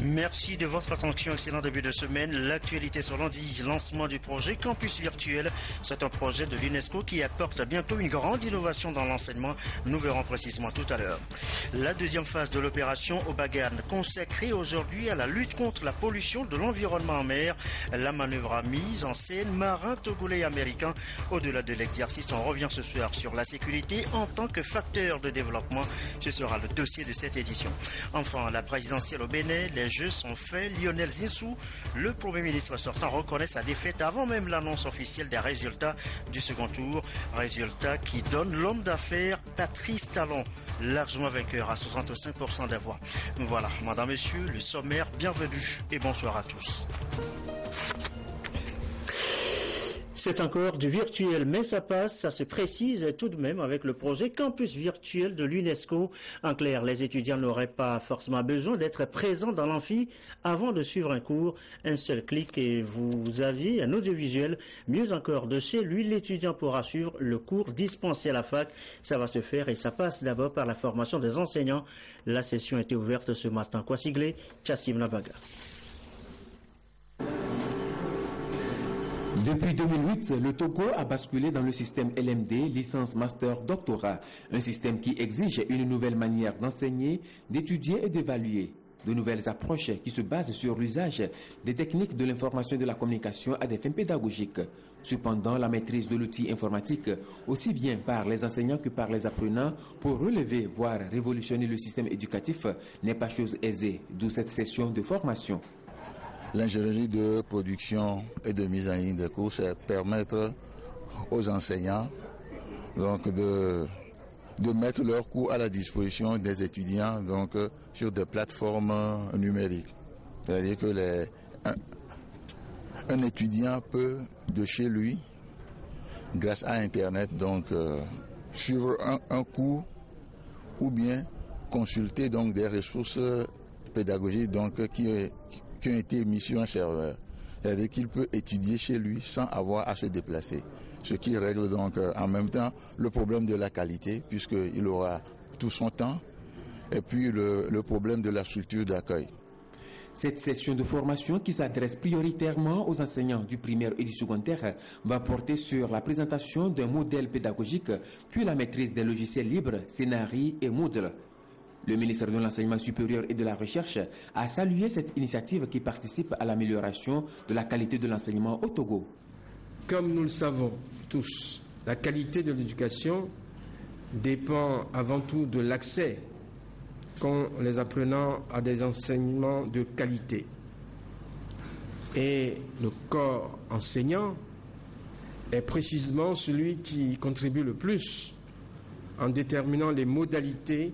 Merci de votre attention. Excellent début de semaine. L'actualité sur lundi, lancement du projet Campus Virtuel. C'est un projet de l'UNESCO qui apporte bientôt une grande innovation dans l'enseignement. Nous verrons précisément tout à l'heure. La deuxième phase de l'opération Obagan, consacrée aujourd'hui à la lutte contre la pollution de l'environnement en mer. La manœuvre a mise en scène marins togolais et américains. Au-delà de l'exercice, on revient ce soir sur la sécurité en tant que facteur de développement. Ce sera le dossier de cette édition. Enfin, la présidentielle au Bénin, les jeux sont faits. Lionel Zinsou, le Premier ministre sortant, reconnaît sa défaite avant même l'annonce officielle des résultats du second tour. Résultats qui donnent l'homme d'affaires Patrice Talon, largement vainqueur à 65% des voix. Voilà, madame, messieurs, le sommaire, bienvenue et bonsoir à tous. C'est encore du virtuel, mais ça passe, ça se précise tout de même avec le projet Campus Virtuel de l'UNESCO. En clair, les étudiants n'auraient pas forcément besoin d'être présents dans l'amphi avant de suivre un cours. Un seul clic et vous aviez un audiovisuel. Mieux encore, de chez lui, l'étudiant pourra suivre le cours dispensé à la fac. Ça va se faire et ça passe d'abord par la formation des enseignants. La session était ouverte ce matin. Quoi sigler? Chassim Nabaga. Depuis 2008, le Togo a basculé dans le système LMD, licence, master, doctorat, un système qui exige une nouvelle manière d'enseigner, d'étudier et d'évaluer, de nouvelles approches qui se basent sur l'usage des techniques de l'information et de la communication à des fins pédagogiques. Cependant, la maîtrise de l'outil informatique, aussi bien par les enseignants que par les apprenants, pour relever, voire révolutionner le système éducatif, n'est pas chose aisée, d'où cette session de formation. L'ingénierie de production et de mise en ligne de cours, c'est permettre aux enseignants donc de mettre leurs cours à la disposition des étudiants donc, sur des plateformes numériques. C'est-à-dire que un étudiant peut, de chez lui, grâce à Internet, donc, suivre un cours ou bien consulter donc, des ressources pédagogiques donc, qui ont été mis sur un serveur. C'est-à-dire qu'il peut étudier chez lui sans avoir à se déplacer. Ce qui règle donc en même temps le problème de la qualité, puisqu'il aura tout son temps, et puis le problème de la structure d'accueil. Cette session de formation qui s'adresse prioritairement aux enseignants du primaire et du secondaire va porter sur la présentation d'un modèle pédagogique, puis la maîtrise des logiciels libres, scénarii et Moodle. Le ministre de l'Enseignement supérieur et de la Recherche a salué cette initiative qui participe à l'amélioration de la qualité de l'enseignement au Togo. Comme nous le savons tous, la qualité de l'éducation dépend avant tout de l'accès qu'ont les apprenants à des enseignements de qualité. Et le corps enseignant est précisément celui qui contribue le plus en déterminant les modalités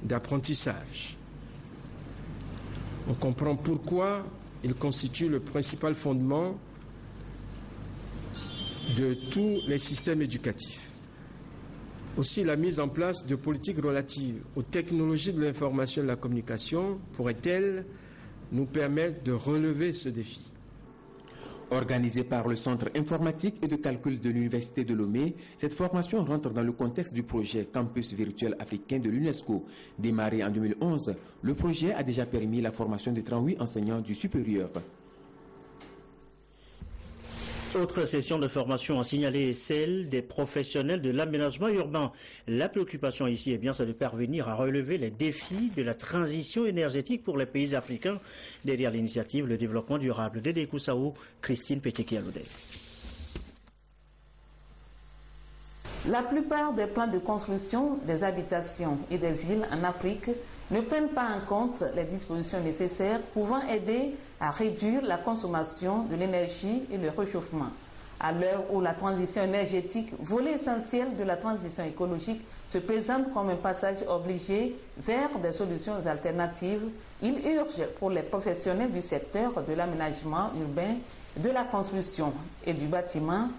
d'apprentissage. On comprend pourquoi il constitue le principal fondement de tous les systèmes éducatifs. Aussi, la mise en place de politiques relatives aux technologies de l'information et de la communication pourrait-elle nous permettre de relever ce défi. Organisée par le Centre informatique et de calcul de l'Université de Lomé, cette formation rentre dans le contexte du projet Campus Virtuel africain de l'UNESCO. Démarré en 2011, le projet a déjà permis la formation de 38 enseignants du supérieur. Autre session de formation à signaler est celle des professionnels de l'aménagement urbain. La préoccupation ici, c'est de parvenir à relever les défis de la transition énergétique pour les pays africains. Derrière l'initiative, le développement durable. Dédé Koussaou, Christine Pétéki-Aloudé. La plupart des plans de construction des habitations et des villes en Afrique ne prennent pas en compte les dispositions nécessaires pouvant aider à réduire la consommation de l'énergie et le réchauffement. À l'heure où la transition énergétique, volet essentiel de la transition écologique, se présente comme un passage obligé vers des solutions alternatives, il urge pour les professionnels du secteur de l'aménagement urbain, de la construction et du bâtiment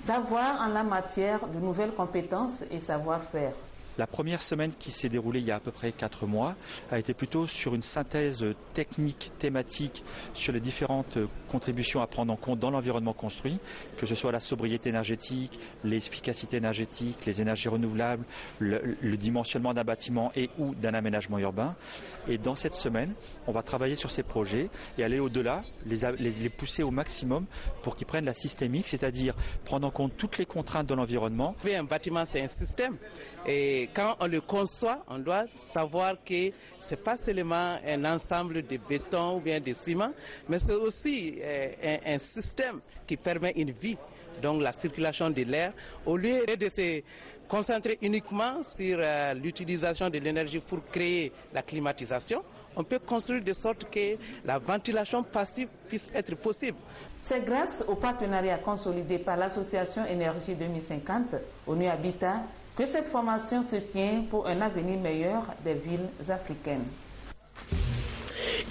d'avoir en la matière de nouvelles compétences et savoir-faire. La première semaine qui s'est déroulée il y a à peu près 4 mois a été plutôt sur une synthèse technique, thématique, sur les différentes contributions à prendre en compte dans l'environnement construit, que ce soit la sobriété énergétique, l'efficacité énergétique, les énergies renouvelables, le dimensionnement d'un bâtiment et ou d'un aménagement urbain. Et dans cette semaine, on va travailler sur ces projets et aller au-delà, les pousser au maximum pour qu'ils prennent la systémique, c'est-à-dire prendre en compte toutes les contraintes de l'environnement. Un bâtiment, c'est un système. Et quand on le conçoit, on doit savoir que ce n'est pas seulement un ensemble de béton ou bien de ciment, mais c'est aussi un système qui permet une vie, donc la circulation de l'air, au lieu de se concentrer uniquement sur l'utilisation de l'énergie pour créer la climatisation. On peut construire de sorte que la ventilation passive puisse être possible. C'est grâce au partenariat consolidé par l'association Énergie 2050, ONU Habitat, que cette formation se tient pour un avenir meilleur des villes africaines.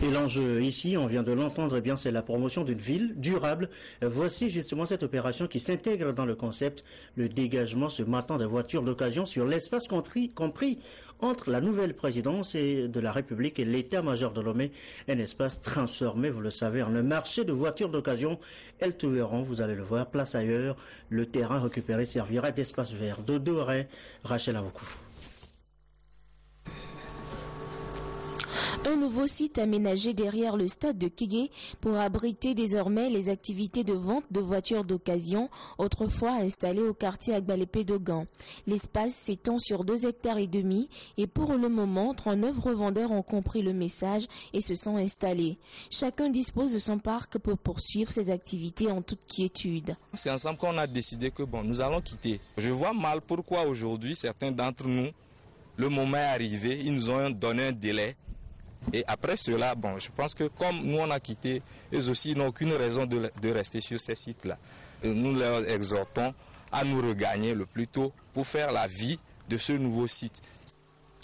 Et l'enjeu ici, on vient de l'entendre, c'est la promotion d'une ville durable. Voici justement cette opération qui s'intègre dans le concept, le dégagement ce matin de voitures d'occasion sur l'espace compris entre la nouvelle présidence de la République et l'état-major de Lomé, un espace transformé, vous le savez, en un marché de voitures d'occasion. Elles te verront, vous allez le voir, place ailleurs, le terrain récupéré servira d'espace vert. Dodo Ray, Rachel Avokou. Un nouveau site aménagé derrière le stade de Kégué pour abriter désormais les activités de vente de voitures d'occasion, autrefois installées au quartier Agbalépé d'Ogan. L'espace s'étend sur 2,5 hectares et pour le moment, 39 revendeurs ont compris le message et se sont installés. Chacun dispose de son parc pour poursuivre ses activités en toute quiétude. C'est ensemble qu'on a décidé que nous allons quitter. Je vois mal pourquoi aujourd'hui certains d'entre nous, le moment est arrivé, ils nous ont donné un délai. Et après cela, je pense que comme nous on a quitté, eux aussi n'ont aucune raison de rester sur ces sites-là. Nous leur exhortons à nous regagner le plus tôt pour faire la vie de ce nouveau site.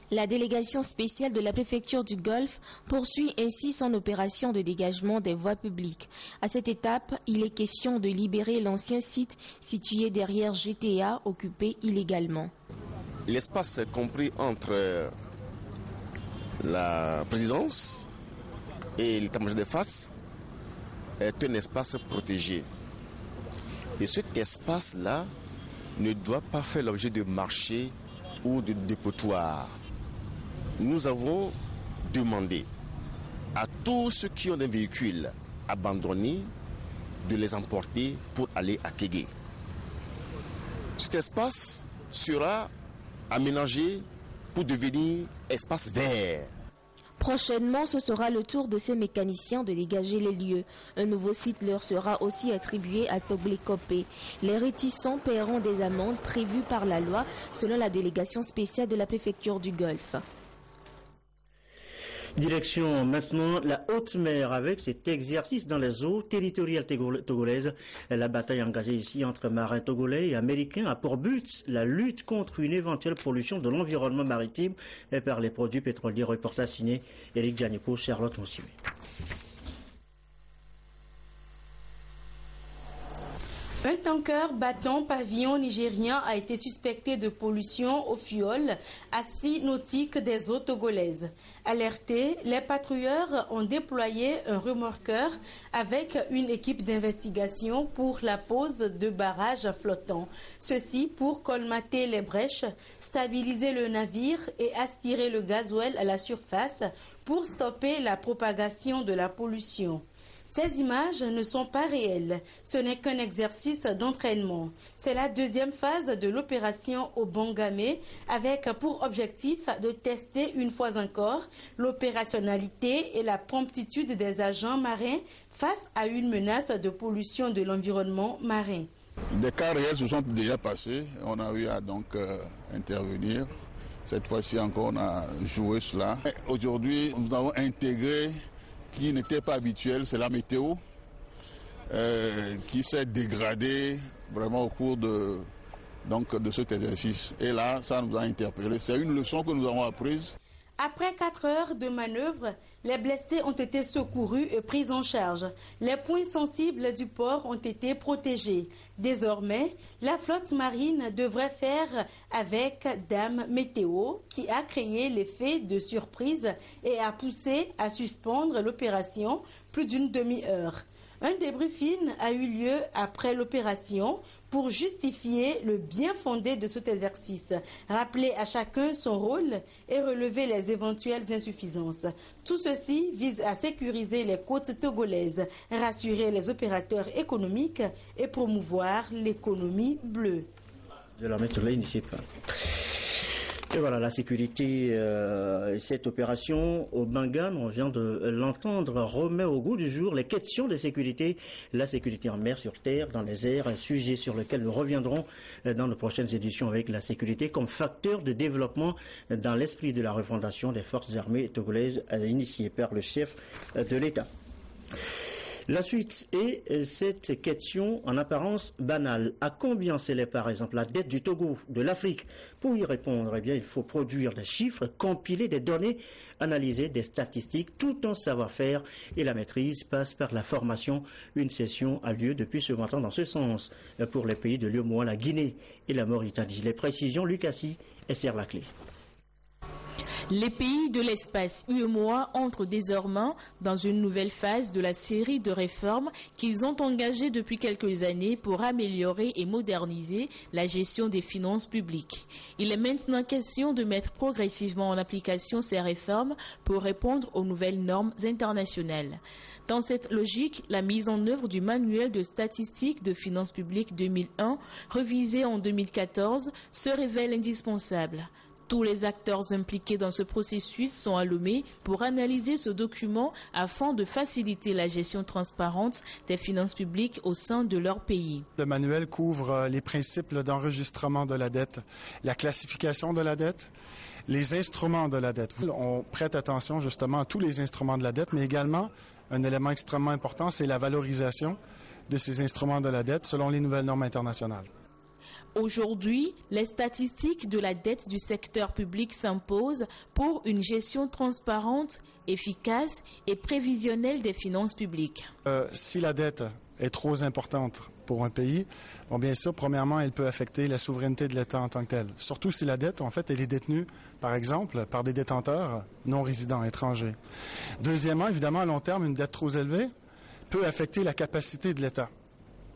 La délégation spéciale de la préfecture du Golfe poursuit ainsi son opération de dégagement des voies publiques. À cette étape, il est question de libérer l'ancien site situé derrière GTA occupé illégalement. L'espace compris entre la présidence et l'état-major des FATS est un espace protégé. Et cet espace-là ne doit pas faire l'objet de marchés ou de dépotoirs. Nous avons demandé à tous ceux qui ont des véhicules abandonnés de les emporter pour aller à Kégué. Cet espace sera aménagé pour devenir espace vert. Prochainement, ce sera le tour de ces mécaniciens de dégager les lieux. Un nouveau site leur sera aussi attribué à Toblé-Copé. Les réticents paieront des amendes prévues par la loi selon la délégation spéciale de la préfecture du Golfe. Direction maintenant la haute mer avec cet exercice dans les eaux territoriales togolaises. La bataille engagée ici entre marins togolais et américains a pour but la lutte contre une éventuelle pollution de l'environnement maritime par les produits pétroliers. Reportage signé Éric Djanipo, Charlotte Moussime. Un tanker battant pavillon nigérien a été suspecté de pollution au fioul à 6 nautiques des eaux togolaises. Alertés, les patrouilleurs ont déployé un remorqueur avec une équipe d'investigation pour la pose de barrages flottants. Ceci pour colmater les brèches, stabiliser le navire et aspirer le gasoil à la surface pour stopper la propagation de la pollution. Ces images ne sont pas réelles, ce n'est qu'un exercice d'entraînement. C'est la deuxième phase de l'opération au Bangamé avec pour objectif de tester une fois encore l'opérationnalité et la promptitude des agents marins face à une menace de pollution de l'environnement marin. Des cas réels se sont déjà passés, on a eu à donc intervenir. Cette fois-ci encore, on a joué cela. Aujourd'hui, nous avons intégré qui n'était pas habituel, c'est la météo qui s'est dégradée vraiment au cours de cet exercice. Et là, ça nous a interpellés. C'est une leçon que nous avons apprise. Après 4 heures de manœuvre, les blessés ont été secourus et pris en charge. Les points sensibles du port ont été protégés. Désormais, la flotte marine devrait faire avec Dame Météo, qui a créé l'effet de surprise et a poussé à suspendre l'opération plus d'une demi-heure. Un débriefing a eu lieu après l'opération pour justifier le bien fondé de cet exercice, rappeler à chacun son rôle et relever les éventuelles insuffisances. Tout ceci vise à sécuriser les côtes togolaises, rassurer les opérateurs économiques et promouvoir l'économie bleue. De la mettre là, initié pas. Et voilà, la sécurité, cette opération au Bangam, on vient de l'entendre, remet au goût du jour les questions de sécurité, la sécurité en mer, sur terre, dans les airs, un sujet sur lequel nous reviendrons dans nos prochaines éditions avec la sécurité comme facteur de développement dans l'esprit de la refondation des forces armées togolaises initiée par le chef de l'État. La suite est cette question en apparence banale. À combien s'élève par exemple la dette du Togo, de l'Afrique? Pour y répondre, eh bien, il faut produire des chiffres, compiler des données, analyser des statistiques. Tout en savoir-faire et la maîtrise passe par la formation. Une session a lieu depuis ce matin dans ce sens pour les pays de l'UEMOA, la Guinée et la Mauritanie. Les précisions, Lucassi et Serre la clé. Les pays de l'espace UEMOA entrent désormais dans une nouvelle phase de la série de réformes qu'ils ont engagées depuis quelques années pour améliorer et moderniser la gestion des finances publiques. Il est maintenant question de mettre progressivement en application ces réformes pour répondre aux nouvelles normes internationales. Dans cette logique, la mise en œuvre du manuel de statistiques de finances publiques 2001, revisé en 2014, se révèle indispensable. Tous les acteurs impliqués dans ce processus sont allumés pour analyser ce document afin de faciliter la gestion transparente des finances publiques au sein de leur pays. Le manuel couvre les principes d'enregistrement de la dette, la classification de la dette, les instruments de la dette. On prête attention justement à tous les instruments de la dette, mais également un élément extrêmement important, c'est la valorisation de ces instruments de la dette selon les nouvelles normes internationales. Aujourd'hui, les statistiques de la dette du secteur public s'imposent pour une gestion transparente, efficace et prévisionnelle des finances publiques. Si la dette est trop importante pour un pays, bon, bien sûr, premièrement, elle peut affecter la souveraineté de l'État en tant que tel. Surtout si la dette, en fait, elle est détenue, par exemple, par des détenteurs non résidents étrangers. Deuxièmement, évidemment, à long terme, une dette trop élevée peut affecter la capacité de l'État,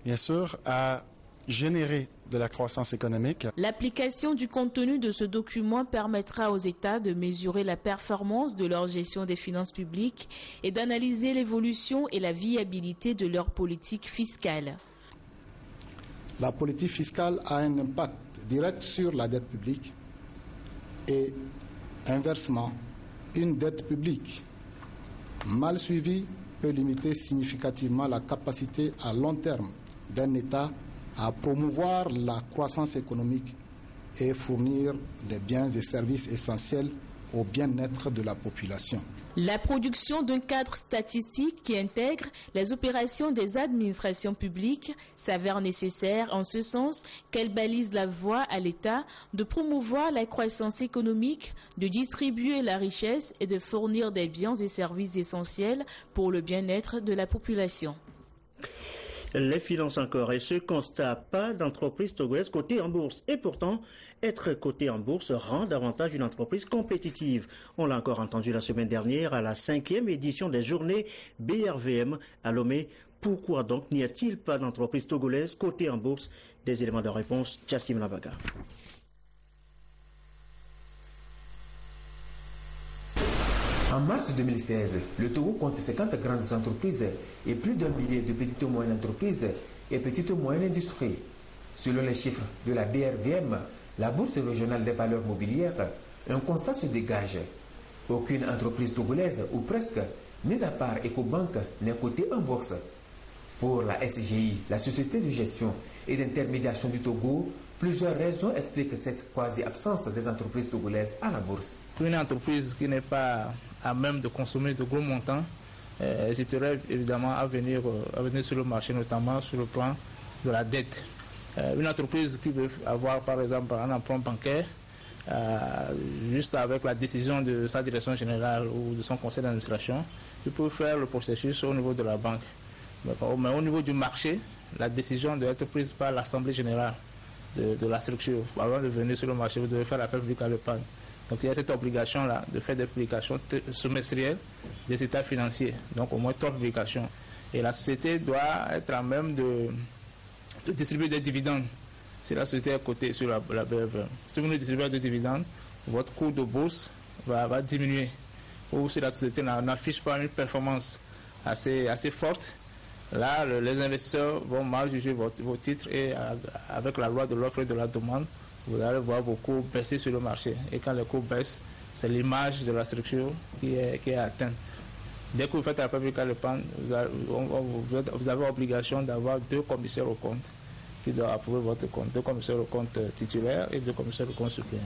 bien sûr, à générer de la croissance économique. L'application du contenu de ce document permettra aux États de mesurer la performance de leur gestion des finances publiques et d'analyser l'évolution et la viabilité de leur politique fiscale. La politique fiscale a un impact direct sur la dette publique et inversement, une dette publique mal suivie peut limiter significativement la capacité à long terme d'un État à promouvoir la croissance économique et fournir des biens et services essentiels au bien-être de la population. La production d'un cadre statistique qui intègre les opérations des administrations publiques s'avère nécessaire en ce sens qu'elle balise la voie à l'État de promouvoir la croissance économique, de distribuer la richesse et de fournir des biens et services essentiels pour le bien-être de la population. Les finances encore, et ce constat, pas d'entreprise togolaise cotée en bourse. Et pourtant, être coté en bourse rend davantage une entreprise compétitive. On l'a encore entendu la semaine dernière à la 5e édition des journées BRVM à Lomé. Pourquoi donc n'y a-t-il pas d'entreprise togolaise cotée en bourse? Des éléments de réponse, Chassim Labaga. En mars 2016, le Togo compte 50 grandes entreprises et plus d'1 millier de petites et moyennes entreprises et petites et moyennes industries. Selon les chiffres de la BRVM, la Bourse régionale des valeurs mobilières, un constat se dégage. Aucune entreprise togolaise, ou presque, mis à part Ecobank, n'est cotée en bourse. Pour la SGI, la Société de gestion et d'intermédiation du Togo, plusieurs raisons expliquent cette quasi-absence des entreprises togolaises à la bourse. Une entreprise qui n'est pas à même de consommer de gros montants hésiterait évidemment à venir sur le marché, notamment sur le plan de la dette. Une entreprise qui veut avoir par exemple un emprunt bancaire juste avec la décision de sa direction générale ou de son conseil d'administration, il peut faire le processus au niveau de la banque. Mais au niveau du marché, la décision doit être prise par l'Assemblée générale de la structure. Avant de venir sur le marché, vous devez faire l'appel public à l'épargne. Donc il y a cette obligation-là de faire des publications semestrielles des états financiers, donc au moins 3 publications. Et la société doit être à même de distribuer des dividendes. Si la société est cotée sur la BFM, si vous ne distribuez pas de dividendes, votre cours de bourse va diminuer. Ou si la société n'affiche pas une performance assez forte, là, les investisseurs vont mal juger vos titres et avec la loi de l'offre et de la demande, vous allez voir vos cours baisser sur le marché. Et quand les cours baissent, c'est l'image de la structure qui est atteinte. Dès que vous faites appel public à l'épargne, vous avez obligation d'avoir 2 commissaires au compte qui doivent approuver votre compte. 2 commissaires au compte titulaires et 2 commissaires au compte suppléants.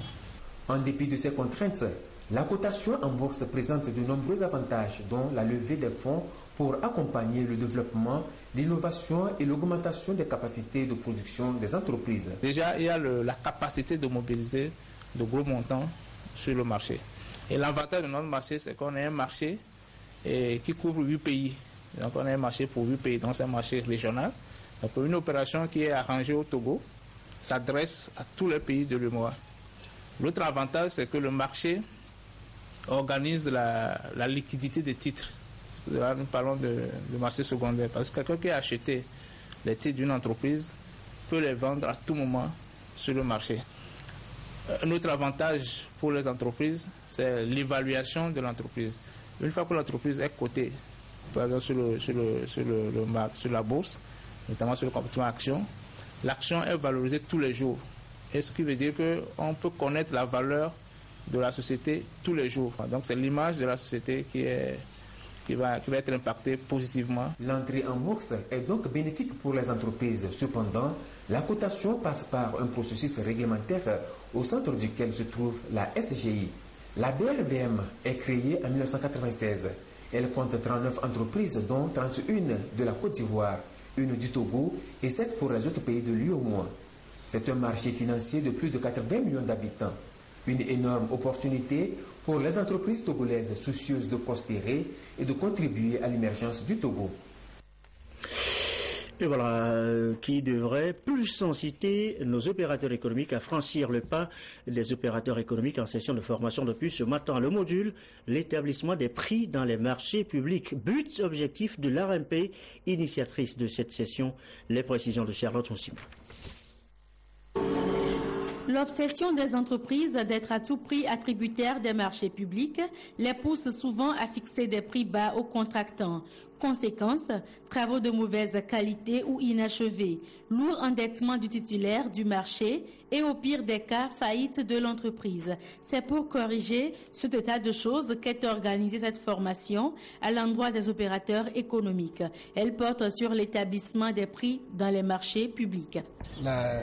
En dépit de ces contraintes, la cotation en bourse présente de nombreux avantages, dont la levée des fonds pour accompagner le développement, l'innovation et l'augmentation des capacités de production des entreprises. Déjà, il y a la capacité de mobiliser de gros montants sur le marché. Et l'avantage de notre marché, c'est qu'on a un marché qui couvre 8 pays. Donc on a un marché pour 8 pays, donc c'est un marché régional. Donc une opération qui est arrangée au Togo s'adresse à tous les pays de l'UEMOA. L'autre avantage, c'est que le marché organise la liquidité des titres. Là, nous parlons de marché secondaire, parce que quelqu'un qui a acheté les titres d'une entreprise peut les vendre à tout moment sur le marché. Un autre avantage pour les entreprises, c'est l'évaluation de l'entreprise. Une fois que l'entreprise est cotée, par exemple sur la bourse, notamment sur le comportement action, l'action est valorisée tous les jours. Et ce qui veut dire qu'on peut connaître la valeur de la société tous les jours. Donc c'est l'image de la société qui va être impactée positivement. L'entrée en bourse est donc bénéfique pour les entreprises. Cependant, la cotation passe par un processus réglementaire au centre duquel se trouve la SGI. La BRBM est créée en 1996. Elle compte 39 entreprises, dont 31 de la Côte d'Ivoire, 1 du Togo et 7 pour les autres pays de l'UEMOA. C'est un marché financier de plus de 80 millions d'habitants. Une énorme opportunité pour les entreprises togolaises soucieuses de prospérer et de contribuer à l'émergence du Togo. Et voilà, qui devrait plus inciter nos opérateurs économiques à franchir le pas des opérateurs économiques en session de formation depuis ce matin. Le module, l'établissement des prix dans les marchés publics. But objectif de l'ARMP, initiatrice de cette session. Les précisions de Charlotte Onsima. L'obsession des entreprises d'être à tout prix attributaires des marchés publics les pousse souvent à fixer des prix bas aux contractants. Conséquence, travaux de mauvaise qualité ou inachevés, lourd endettement du titulaire du marché et au pire des cas, faillite de l'entreprise. C'est pour corriger cet état de choses qu'est organisée cette formation à l'endroit des opérateurs économiques. Elle porte sur l'établissement des prix dans les marchés publics. La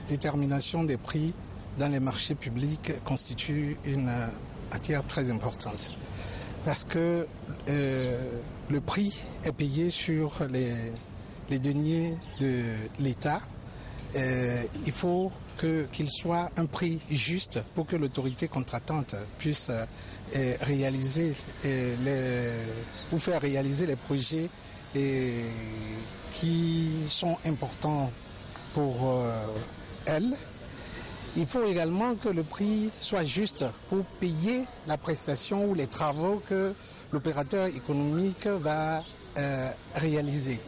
détermination des prix dans les marchés publics constitue une matière très importante parce que le prix est payé sur les deniers de l'État. Il faut qu'il soit un prix juste pour que l'autorité contractante puisse réaliser ou faire réaliser les projets qui sont importants pour elle. Il faut également que le prix soit juste pour payer la prestation ou les travaux que l'opérateur économique va réaliser.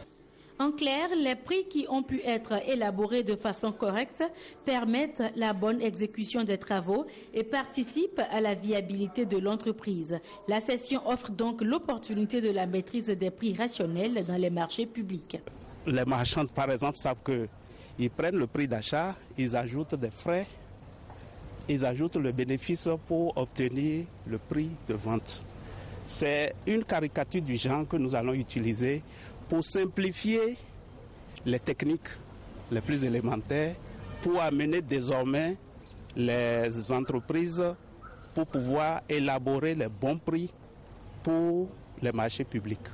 En clair, les prix qui ont pu être élaborés de façon correcte permettent la bonne exécution des travaux et participent à la viabilité de l'entreprise. La session offre donc l'opportunité de la maîtrise des prix rationnels dans les marchés publics. Les marchands, par exemple, savent qu'ils prennent le prix d'achat, ils ajoutent des frais, ils ajoutent le bénéfice pour obtenir le prix de vente. C'est une caricature du genre que nous allons utiliser pour simplifier les techniques les plus élémentaires, pour amener désormais les entreprises pour pouvoir élaborer les bons prix pour les marchés publics.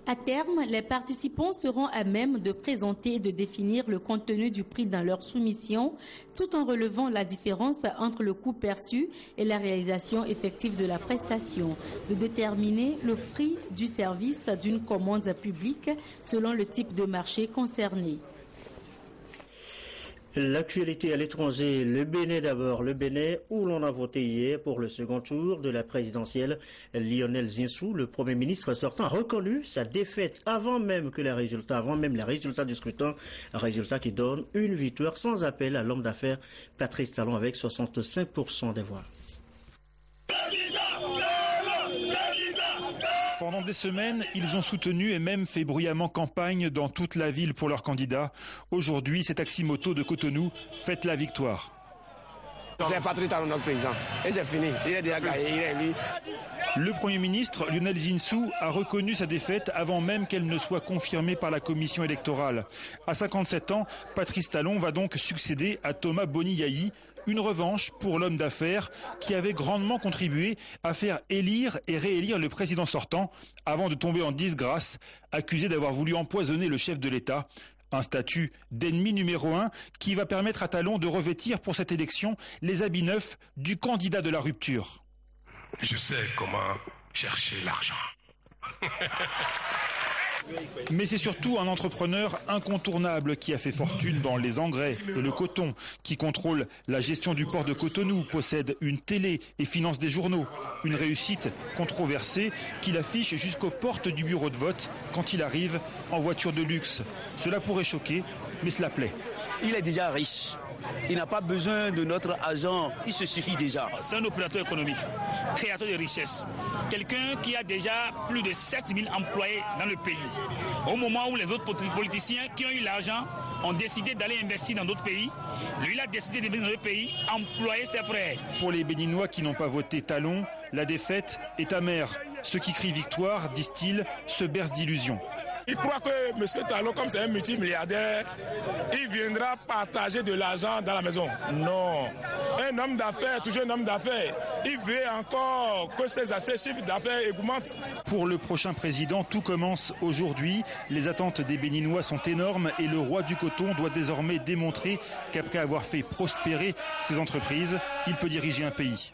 À terme, les participants seront à même de présenter et de définir le contenu du prix dans leur soumission, tout en relevant la différence entre le coût perçu et la réalisation effective de la prestation, de déterminer le prix du service d'une commande publique selon le type de marché concerné. L'actualité à l'étranger, le Bénin d'abord, le Bénin où l'on a voté hier pour le second tour de la présidentielle. Lionel Zinsou, le Premier ministre sortant, a reconnu sa défaite avant même les résultats du scrutin, un résultat qui donne une victoire sans appel à l'homme d'affaires Patrice Talon avec 65% des voix. Pendant des semaines, ils ont soutenu et même fait bruyamment campagne dans toute la ville pour leur candidat. Aujourd'hui, c'est Taximoto de Cotonou fête la victoire. C'est Patrice Talon notre président. Et c'est fini. Il est déjà gagné, il est élu. Le Premier ministre Lionel Zinsou a reconnu sa défaite avant même qu'elle ne soit confirmée par la commission électorale. À 57 ans, Patrice Talon va donc succéder à Thomas Boni-Yayi. Une revanche pour l'homme d'affaires qui avait grandement contribué à faire élire et réélire le président sortant avant de tomber en disgrâce, accusé d'avoir voulu empoisonner le chef de l'État. Un statut d'ennemi numéro 1 qui va permettre à Talon de revêtir pour cette élection les habits neufs du candidat de la rupture. Je sais comment chercher l'argent. Mais c'est surtout un entrepreneur incontournable qui a fait fortune dans les engrais et le coton, qui contrôle la gestion du port de Cotonou, possède une télé et finance des journaux. Une réussite controversée qu'il affiche jusqu'aux portes du bureau de vote quand il arrive en voiture de luxe. Cela pourrait choquer, mais cela plaît. Il est déjà riche. Il n'a pas besoin de notre argent, il se suffit déjà. C'est un opérateur économique, créateur de richesses. Quelqu'un qui a déjà plus de 7000 employés dans le pays. Au moment où les autres politiciens qui ont eu l'argent ont décidé d'aller investir dans d'autres pays, lui il a décidé d'investir dans le pays, employer ses frères. Pour les Béninois qui n'ont pas voté Talon, la défaite est amère. Ceux qui crient victoire, disent-ils, se bercent d'illusions. Il croit que M. Talon, comme c'est un multimilliardaire, il viendra partager de l'argent dans la maison. Non. Un homme d'affaires, toujours un homme d'affaires. Il veut encore que ses chiffres d'affaires augmentent. Pour le prochain président, tout commence aujourd'hui. Les attentes des Béninois sont énormes et le roi du coton doit désormais démontrer qu'après avoir fait prospérer ses entreprises, il peut diriger un pays.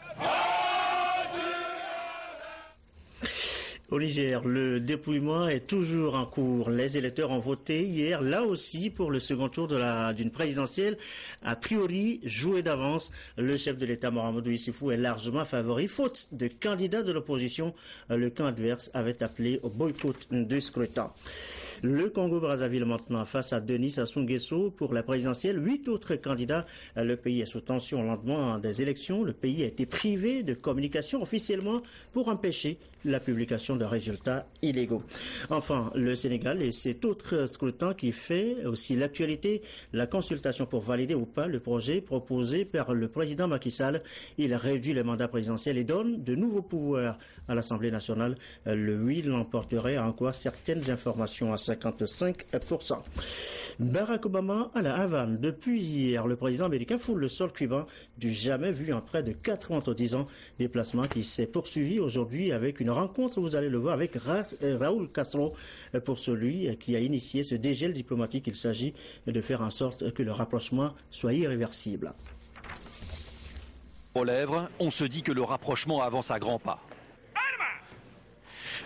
Au Niger, le dépouillement est toujours en cours. Les électeurs ont voté hier, là aussi, pour le second tour d'une présidentielle. A priori, joué d'avance, le chef de l'État, Mahamadou Issoufou, est largement favori. Faute de candidats de l'opposition, le camp adverse avait appelé au boycott du scrutin. Le Congo-Brazzaville maintenant face à Denis Sassou Nguesso pour la présidentielle. 8 autres candidats. Le pays est sous tension au lendemain des élections. Le pays a été privé de communication officiellement pour empêcher la publication de résultats illégaux. Enfin, le Sénégal et cet autre scrutin qui fait aussi l'actualité, la consultation pour valider ou pas le projet proposé par le président Macky Sall. Il réduit le mandat présidentiel et donne de nouveaux pouvoirs à l'Assemblée nationale. Le oui l'emporterait en quoi certaines informations à 55%. Barack Obama à la Havane. Depuis hier, le président américain foule le sol cubain du jamais vu en près de 90 ans. Déplacement qui s'est poursuivi aujourd'hui avec une rencontre, vous allez le voir, avec Raúl Castro pour celui qui a initié ce dégel diplomatique. Il s'agit de faire en sorte que le rapprochement soit irréversible. Aux lèvres, on se dit que le rapprochement avance à grands pas.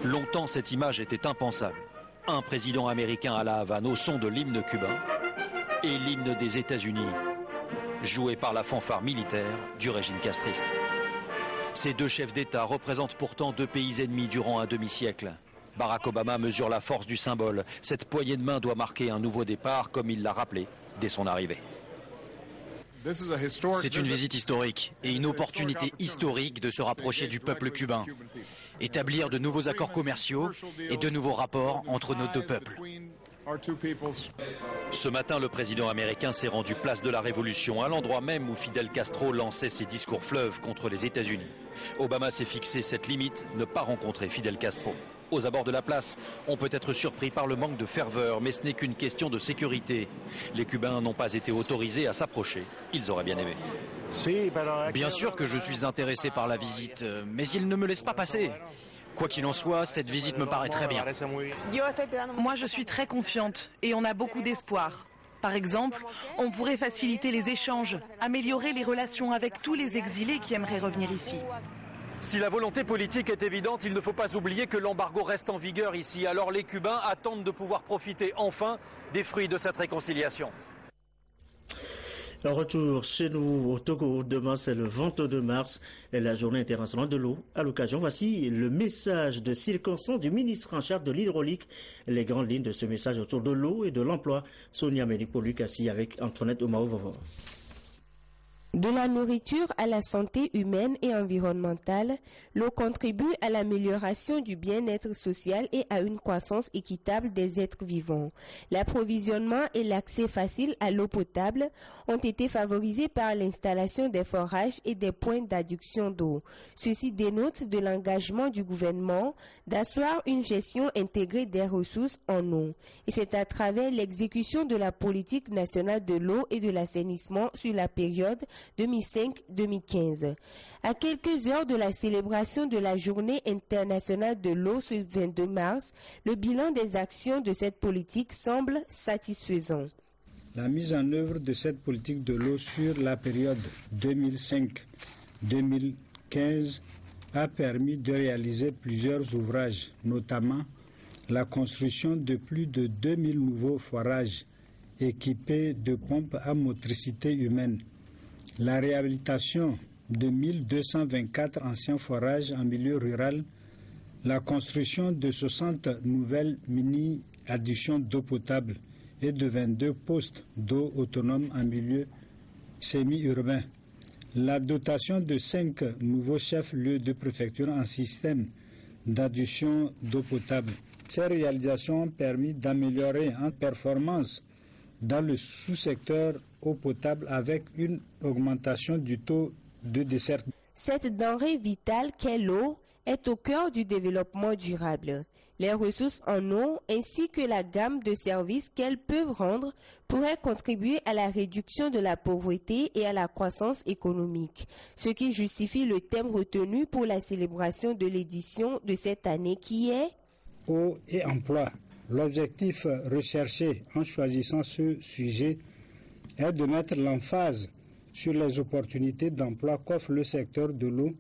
Longtemps, cette image était impensable. Un président américain à la Havane au son de l'hymne cubain et l'hymne des États-Unis, joué par la fanfare militaire du régime castriste. Ces deux chefs d'État représentent pourtant deux pays ennemis durant un demi-siècle. Barack Obama mesure la force du symbole. Cette poignée de main doit marquer un nouveau départ, comme il l'a rappelé dès son arrivée. C'est une visite historique et une opportunité historique de se rapprocher du peuple cubain, établir de nouveaux accords commerciaux et de nouveaux rapports entre nos deux peuples. Ce matin, le président américain s'est rendu place de la Révolution, à l'endroit même où Fidel Castro lançait ses discours fleuves contre les États-Unis. Obama s'est fixé cette limite, ne pas rencontrer Fidel Castro. Aux abords de la place, on peut être surpris par le manque de ferveur, mais ce n'est qu'une question de sécurité. Les Cubains n'ont pas été autorisés à s'approcher. Ils auraient bien aimé. Bien sûr que je suis intéressé par la visite, mais ils ne me laissent pas passer. Quoi qu'il en soit, cette visite me paraît très bien. Moi, je suis très confiante et on a beaucoup d'espoir. Par exemple, on pourrait faciliter les échanges, améliorer les relations avec tous les exilés qui aimeraient revenir ici. Si la volonté politique est évidente, il ne faut pas oublier que l'embargo reste en vigueur ici. Alors les Cubains attendent de pouvoir profiter enfin des fruits de cette réconciliation. Un retour chez nous au Togo. Demain, c'est le 22 mars, et la journée internationale de l'eau. À l'occasion, voici le message de circonstance du ministre en charge de l'hydraulique. Les grandes lignes de ce message autour de l'eau et de l'emploi. Sonia Ménico-Lucassi avec Antoinette Omaovovo. De la nourriture à la santé humaine et environnementale, l'eau contribue à l'amélioration du bien-être social et à une croissance équitable des êtres vivants. L'approvisionnement et l'accès facile à l'eau potable ont été favorisés par l'installation des forages et des points d'adduction d'eau. Ceci dénote de l'engagement du gouvernement d'asseoir une gestion intégrée des ressources en eau. Et c'est à travers l'exécution de la politique nationale de l'eau et de l'assainissement sur la période 2005-2015. À quelques heures de la célébration de la Journée internationale de l'eau ce 22 mars, le bilan des actions de cette politique semble satisfaisant. La mise en œuvre de cette politique de l'eau sur la période 2005-2015 a permis de réaliser plusieurs ouvrages, notamment la construction de plus de 2000 nouveaux forages équipés de pompes à motricité humaine, la réhabilitation de 1224 anciens forages en milieu rural, la construction de 60 nouvelles mini-adductions d'eau potable et de 22 postes d'eau autonomes en milieu semi-urbain, la dotation de 5 nouveaux chefs-lieux de préfecture en système d'adduction d'eau potable. Ces réalisations ont permis d'améliorer en performance dans le sous-secteur eau potable avec une augmentation du taux de desserte. Cette denrée vitale qu'est l'eau est au cœur du développement durable. Les ressources en eau ainsi que la gamme de services qu'elles peuvent rendre pourraient contribuer à la réduction de la pauvreté et à la croissance économique, ce qui justifie le thème retenu pour la célébration de l'édition de cette année qui est « Eau et emploi ». L'objectif recherché en choisissant ce sujet est de mettre l'emphase sur les opportunités d'emploi qu'offre le secteur de l'eau,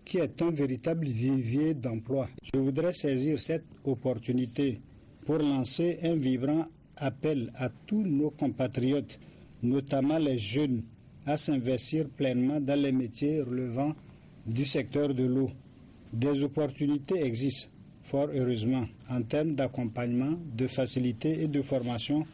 qui est un véritable vivier d'emploi. Je voudrais saisir cette opportunité pour lancer un vibrant appel à tous nos compatriotes, notamment les jeunes, à s'investir pleinement dans les métiers relevant du secteur de l'eau. Des opportunités existent, fort heureusement, en termes d'accompagnement, de facilité et de formation.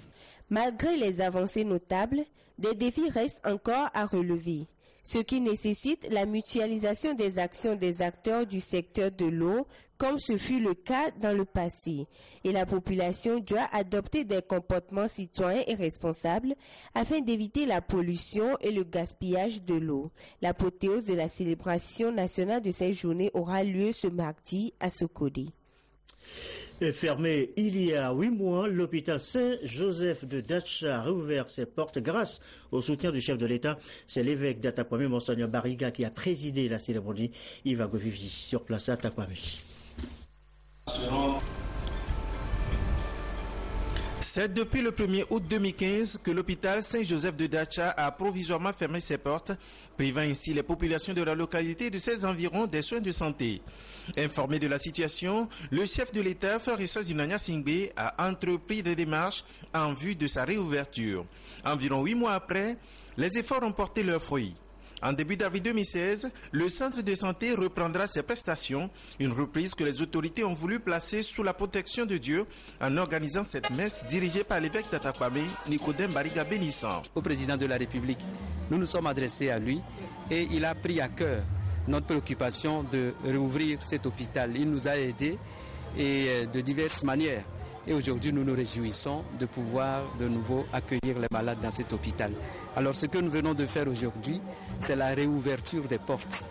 Malgré les avancées notables, des défis restent encore à relever, ce qui nécessite la mutualisation des actions des acteurs du secteur de l'eau, comme ce fut le cas dans le passé. Et la population doit adopter des comportements citoyens et responsables afin d'éviter la pollution et le gaspillage de l'eau. L'apothéose de la célébration nationale de cette journée aura lieu ce mardi à Sokodé. Fermé il y a 8 mois, l'hôpital Saint-Joseph de Dacha a réouvert ses portes grâce au soutien du chef de l'État. C'est l'évêque d'Atakwame, Monseigneur Bariga, qui a présidé la cérémonie. Il va vivre sur place à Atakwame. C'est depuis le 1er août 2015 que l'hôpital Saint-Joseph de Dacha a provisoirement fermé ses portes, privant ainsi les populations de la localité de ses environs des soins de santé. Informé de la situation, le chef de l'État, Frère Zinania Singbe, a entrepris des démarches en vue de sa réouverture. Environ 8 mois après, les efforts ont porté leurs fruits. En début d'avril 2016, le centre de santé reprendra ses prestations, une reprise que les autorités ont voulu placer sous la protection de Dieu en organisant cette messe dirigée par l'évêque d'Atakwame, Nicodème Bariga Bénissant. Au président de la République, nous nous sommes adressés à lui et il a pris à cœur notre préoccupation de rouvrir cet hôpital. Il nous a aidés et de diverses manières. Et aujourd'hui, nous nous réjouissons de pouvoir de nouveau accueillir les malades dans cet hôpital. Alors, ce que nous venons de faire aujourd'hui, c'est la réouverture des portes.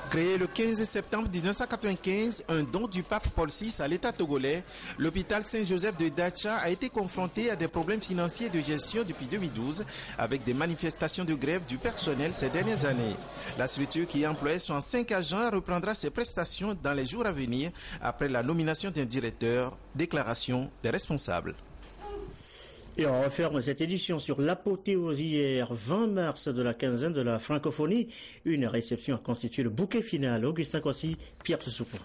Créé le 15 septembre 1995, un don du pape Paul VI à l'État togolais, l'hôpital Saint-Joseph de Dacha a été confronté à des problèmes financiers de gestion depuis 2012, avec des manifestations de grève du personnel ces dernières années. La structure qui employait 105 agents reprendra ses prestations dans les jours à venir après la nomination d'un directeur. Déclaration des responsables. Et on referme cette édition sur l'apothéose hier, 20 mars de la quinzaine de la francophonie. Une réception a constitué le bouquet final. Augustin Kossi, Pierre Tsoukou.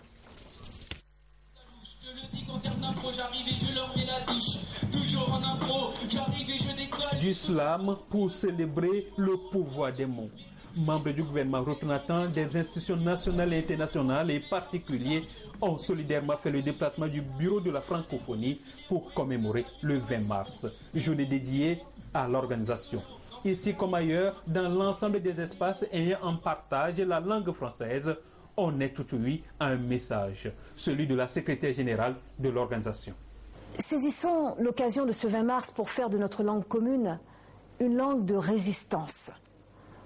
Du slam pour célébrer le pouvoir des mots. Membres du gouvernement, représentants des institutions nationales et internationales et particuliers ont solidairement fait le déplacement du bureau de la francophonie pour commémorer le 20 mars, journée dédiée à l'organisation. Ici comme ailleurs, dans l'ensemble des espaces ayant en partage la langue française, on est tout oui à un message, celui de la secrétaire générale de l'organisation. Saisissons l'occasion de ce 20 mars pour faire de notre langue commune une langue de résistance,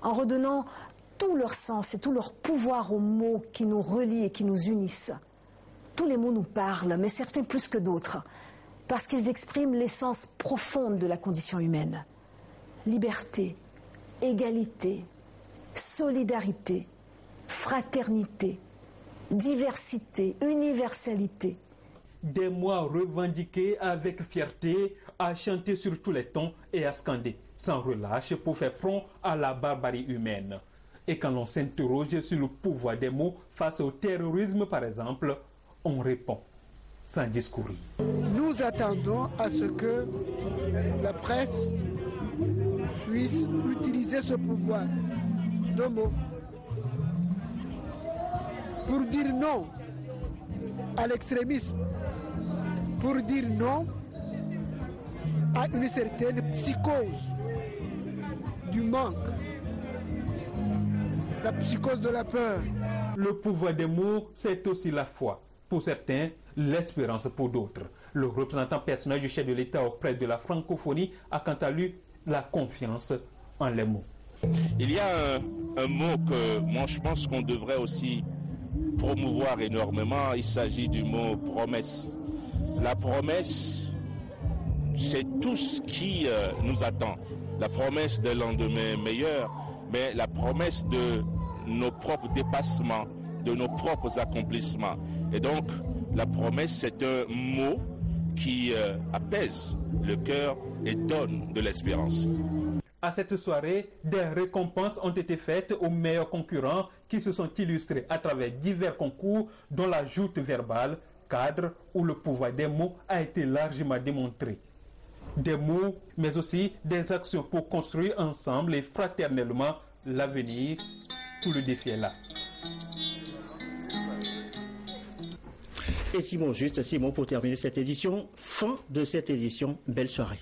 en redonnant tout leur sens et tout leur pouvoir aux mots qui nous relient et qui nous unissent. Tous les mots nous parlent, mais certains plus que d'autres, parce qu'ils expriment l'essence profonde de la condition humaine. Liberté, égalité, solidarité, fraternité, diversité, universalité. Des mots revendiqués avec fierté, à chanter sur tous les tons et à scander sans relâche pour faire front à la barbarie humaine. Et quand l'on s'interroge sur le pouvoir des mots face au terrorisme par exemple, on répond sans discourir. Nous attendons à ce que la presse puisse utiliser ce pouvoir de mots pour dire non à l'extrémisme, pour dire non à une certaine psychose du manque, la psychose de la peur. Le pouvoir des mots, c'est aussi la foi. Pour certains, l'espérance pour d'autres. Le représentant personnel du chef de l'État auprès de la francophonie a quant à lui la confiance en les mots. Il y a un mot que moi je pense qu'on devrait aussi promouvoir énormément. Il s'agit du mot promesse. La promesse, c'est tout ce qui nous attend. La promesse d'un lendemain meilleur, mais la promesse de nos propres dépassements, de nos propres accomplissements. Et donc, la promesse, c'est un mot qui apaise le cœur et donne de l'espérance. À cette soirée, des récompenses ont été faites aux meilleurs concurrents qui se sont illustrés à travers divers concours dont la joute verbale, cadre où le pouvoir des mots a été largement démontré. Des mots, mais aussi des actions pour construire ensemble et fraternellement l'avenir. Tout le défi est là. Et Simon, juste Simon, pour terminer cette édition, fin de cette édition, belle soirée.